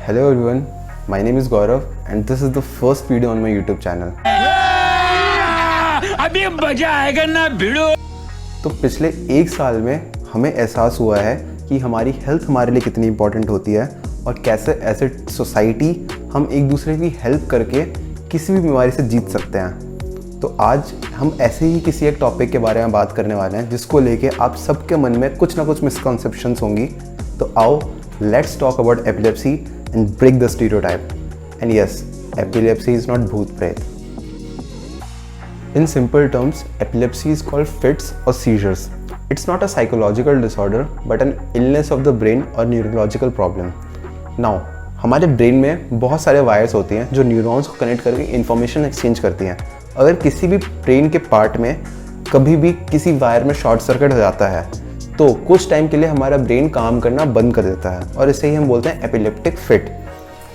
Hello everyone, my name is Gaurav and this is the first video on my YouTube channel. अभी मजा आएगा ना भिड़ो। तो पिछले एक साल में हमें एहसास हुआ है कि हमारी हेल्थ हमारे लिए कितनी इम्पोर्टेंट होती है और कैसे एज ए सोसाइटी हम एक दूसरे की हेल्प करके किसी भी बीमारी से जीत सकते हैं। तो आज हम ऐसे ही किसी एक टॉपिक के बारे में बात करने वाले हैं जिसको लेके आप सबके मन में कुछ ना कुछ मिसकॉन्सेप्शंस होंगी। तो आओ, let's talk about epilepsy and break the stereotype. And yes, epilepsy is not भूत प्रेत। In simple terms, epilepsy is called fits or seizures. It's not a psychological disorder but an illness of the brain or neurological problem. Now, हमारे brain में बहुत सारे wires होती हैं जो neurons को कनेक्ट करके इंफॉर्मेशन एक्सचेंज करती हैं। अगर किसी भी ब्रेन के पार्ट में कभी भी किसी वायर में शॉर्ट सर्किट हो जाता है तो कुछ टाइम के लिए हमारा ब्रेन काम करना बंद कर देता है और इसे ही हम बोलते हैं एपिलेप्टिक फिट।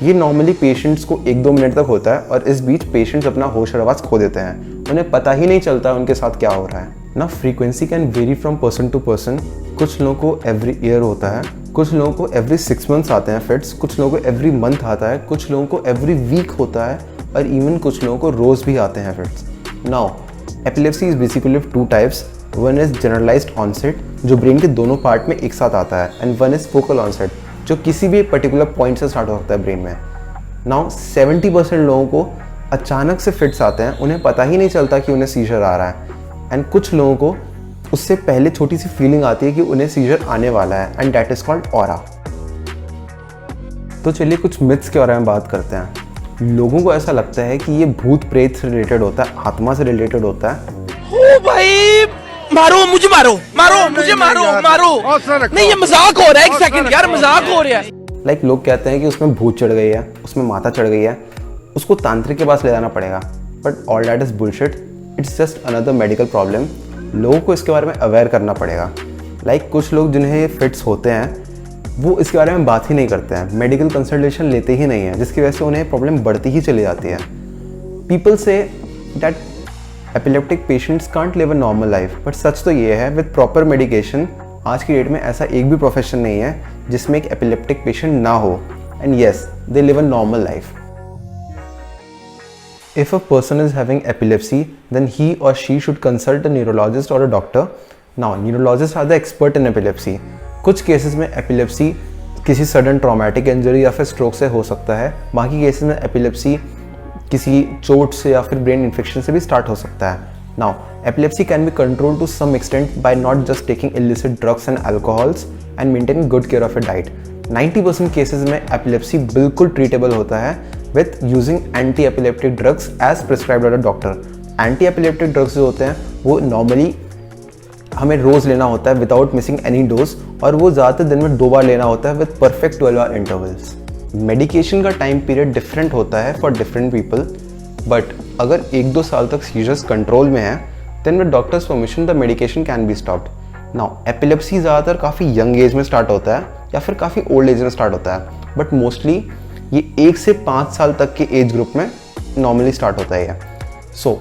ये नॉर्मली पेशेंट्स को 1-2 मिनट तक होता है और इस बीच पेशेंट्स अपना होश और आवाज़ खो देते हैं। उन्हें पता ही नहीं चलता उनके साथ क्या हो रहा है ना। Frequency can vary from person to person. कुछ लोगों को एवरी ईयर होता है, कुछ लोगों को एवरी 6 मंथ्स आते हैं फिट्स, कुछ लोगों को एवरी मंथ आता है, कुछ लोगों को एवरी वीक होता है और इवन कुछ लोगों को रोज़ भी आते हैं fits. Now epilepsy is basically 2 types. One is generalized onset जो ब्रेन के दोनों पार्ट में एक साथ आता है, and one is focal onset जो किसी भी पर्टिकुलर पॉइंट से स्टार्ट हो सकता है ब्रेन में। नाउ 70% लोगों को अचानक से फिट्स आते हैं, उन्हें पता ही नहीं चलता कि उन्हें सीजर आ रहा है। एंड कुछ लोगों को उससे पहले छोटी सी फीलिंग आती है कि उन्हें सीजर आने वाला है, and that is called aura. तो चलिए कुछ मिथ्स के बारे में बात करते हैं। लोगों को ऐसा लगता है कि ये भूत प्रेत से रिलेटेड होता है, आत्मा से रिलेटेड होता है। ओ भाई, मारो मुझे, मारो मुझे, मारो नहीं, ये मजाक हो रहा है। एक सेकंड यार, मजाक हो रहा है। लाइक लोग कहते हैं कि उसमें भूत चढ़ गई है, उसमें माता चढ़ गई है, उसको तांत्रिक के पास ले जाना पड़ेगा। But all that is bullshit, it's just another medical problem. लोगों को इसके बारे में अवेयर करना पड़ेगा। लाइक कुछ लोग जिन्हें ये फिट्स होते हैं वो इसके बारे में बात ही नहीं करते हैं, मेडिकल कंसल्टेशन लेते ही नहीं है, जिसकी वजह से उन्हें प्रॉब्लम बढ़ती ही चली जाती है। पीपल से that epileptic patients can't live a normal life, but सच तो ये है विद प्रॉपर मेडिकेशन आज की डेट में ऐसा एक भी प्रोफेशन नहीं है जिसमें एक एपिलेप्टिक पेशेंट ना हो, and yes, they live a normal life. If a person is having epilepsy, then he or she should consult a neurologist or a doctor. Now, neurologists are the expert in epilepsy. कुछ cases में epilepsy किसी sudden traumatic injury या फिर stroke से हो सकता है। बाकी केसेस में एपिलेप्सी किसी चोट से या फिर ब्रेन इन्फेक्शन से भी स्टार्ट हो सकता है। Now, epilepsy can be controlled to some extent by not just taking illicit drugs and alcohols and maintaining good care of a diet. 90% cases में एपिलेप्सी बिल्कुल ट्रीटेबल होता है with using anti-epileptic drugs as prescribed by a doctor. Anti-epileptic drugs जो होते हैं वो normally हमें रोज़ लेना होता है विदाउट मिसिंग एनी डोज, और वो ज़्यादातर दिन में 2 बार लेना होता है with perfect 12 hour intervals. Medication का टाइम पीरियड डिफरेंट होता है फॉर डिफरेंट पीपल, बट अगर 1-2 साल तक सीजर्स कंट्रोल में है then with doctor's permission the medication can be stopped. Now epilepsy ज़्यादातर काफ़ी यंग एज में स्टार्ट होता है या फिर काफ़ी ओल्ड एज में स्टार्ट होता है, बट मोस्टली ये 1 से 5 साल तक के एज ग्रुप में नॉर्मली स्टार्ट होता है। So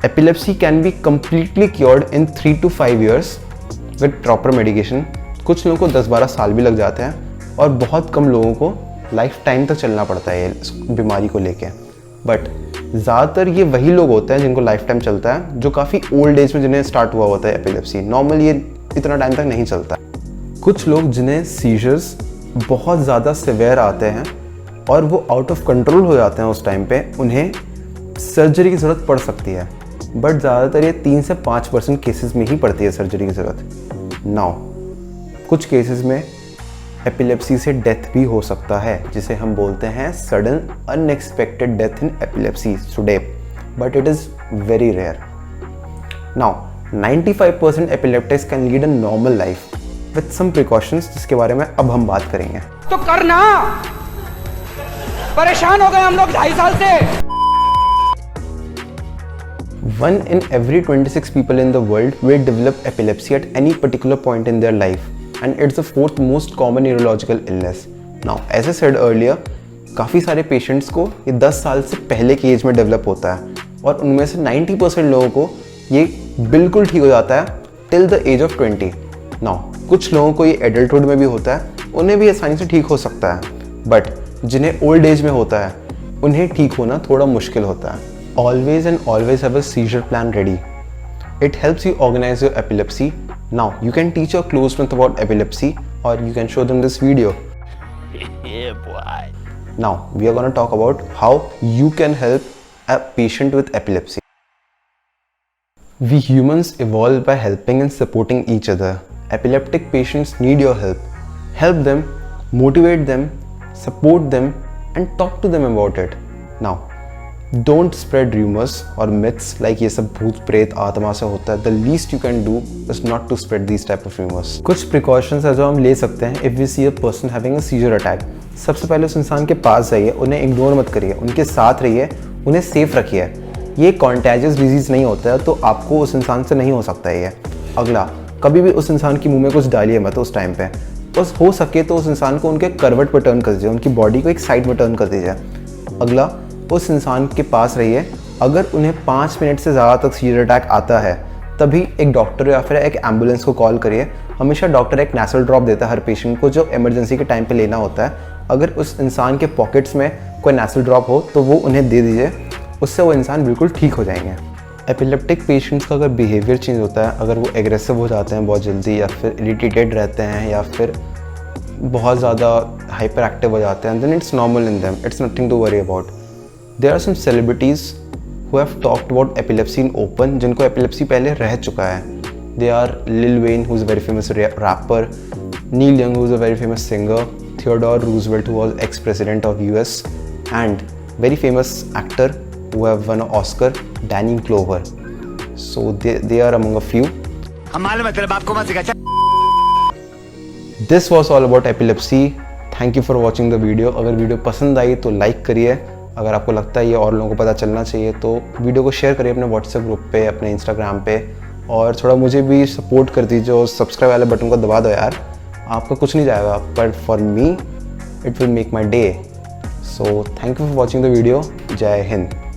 epilepsy can be completely cured in 3 to 5 years with proper medication. कुछ लोगों को 10-12 साल भी लग जाते हैं और बहुत कम लोगों को लाइफ टाइम तक चलना पड़ता है इस बीमारी को लेके। बट ज़्यादातर ये वही लोग होते हैं जिनको लाइफ टाइम चलता है, जो काफ़ी ओल्ड एज में जिन्हें स्टार्ट हुआ होता है एपिलेप्सी। नॉर्मली ये इतना टाइम तक नहीं चलता। कुछ लोग जिन्हें सीजर्स बहुत ज़्यादा सिवियर आते हैं और वो आउट ऑफ कंट्रोल हो जाते हैं उस टाइम पे, उन्हें सर्जरी की ज़रूरत पड़ सकती है, बट ज़्यादातर ये 3 से 5% केसेस में ही पड़ती है सर्जरी की ज़रूरत। नाउ कुछ केसेस में एपिलेप्सी से डेथ भी हो सकता है, जिसे हम बोलते हैं sudden unexpected death in epilepsy today, but it is very rare. Now 95% epileptics can lead a normal life with some precautions, जिसके बारे में अब हम बात करेंगे। तो करना, परेशान हो गए हम लोग 2.5 साल से। 1 in every 26 people in the world will develop epilepsy at any particular point in their life, and it's the 4th most common neurological illness. Now, as I said earlier, काफ़ी सारे पेशेंट्स को ये 10 साल से पहले की एज में develop होता है और उनमें से 90% लोगों को ये बिल्कुल ठीक हो जाता है till the age of 20। Now कुछ लोगों को ये एडल्टहुड में भी होता है, उन्हें भी आसानी से ठीक हो सकता है, बट जिन्हें ओल्ड एज में होता है उन्हें ठीक होना थोड़ा मुश्किल होता है. Always and always have a seizure plan ready. It helps you organize your epilepsy. Now you can teach your close friends about epilepsy or you can show them this video. Yeah, boy. Now we are going to talk about how you can help a patient with epilepsy. We humans evolved by helping and supporting each other. Epileptic patients need your help. Help them, motivate them, support them and talk to them about it. Now don't spread rumors or myths like ये सब भूत प्रेत आत्मा से होता है. The least you can do is not to spread these type of rumors. कुछ precautions है जो हम ले सकते हैं if we see a person having a seizure attack. सबसे पहले उस इंसान के पास जाइए, उन्हें इग्नोर मत करिए, उनके साथ रहिए, उन्हें सेफ रखिए. ये कॉन्टेजियस डिजीज़ नहीं होता है तो आपको उस इंसान से नहीं हो सकता है ये. अगला, कभी भी उस इंसान की मुंह में कुछ डालिए मत उस टाइम पे. बस हो सके तो उस इंसान को उनके करवट पर टर्न कर दीजिए, उनकी बॉडी को एक साइड में टर्न कर दीजिए. अगला, उस इंसान के पास रहिए. अगर उन्हें 5 मिनट से ज़्यादा तक सीजर अटैक आता है तभी एक डॉक्टर या फिर एक एम्बुलेंस को कॉल करिए. हमेशा डॉक्टर एक नेसल ड्रॉप देता है हर पेशेंट को जो इमरजेंसी के टाइम पे लेना होता है. अगर उस इंसान के पॉकेट्स में कोई नेसल ड्रॉप हो तो वो उन्हें दे दीजिए, उससे वो इंसान बिल्कुल ठीक हो जाएंगे. एपिलेप्टिक पेशेंट्स का अगर बिहेवियर चेंज होता है, अगर वो एग्रेसिव हो जाते हैं बहुत जल्दी या फिर इरिटेटेड रहते हैं या फिर बहुत ज़्यादा हाइपर एक्टिव हो जाते हैं, then it's normal in them, it's nothing to worry about. There are some celebrities who have talked about epilepsy in open, जिनको epilepsy पहले रह चुका है. They are Lil Wayne, who is a very famous rapper, Neil Young, who is a very famous singer, Theodore Roosevelt, who was ex-president of US, and very famous actor who have won an Oscar, Danny Glover. So they are among a few. हमारे मतलब आपको मत सिखा. This was all about epilepsy. Thank you for watching the video. अगर video पसंद आई तो like करिए. अगर आपको लगता है ये और लोगों को पता चलना चाहिए तो वीडियो को शेयर करिए अपने व्हाट्सएप ग्रुप पे, अपने इंस्टाग्राम पे, और थोड़ा मुझे भी सपोर्ट कर दीजिए और सब्सक्राइब वाले बटन को दबा दो यार. आपका कुछ नहीं जाएगा but for me it will make my day. So thank you for watching the video. जय हिंद.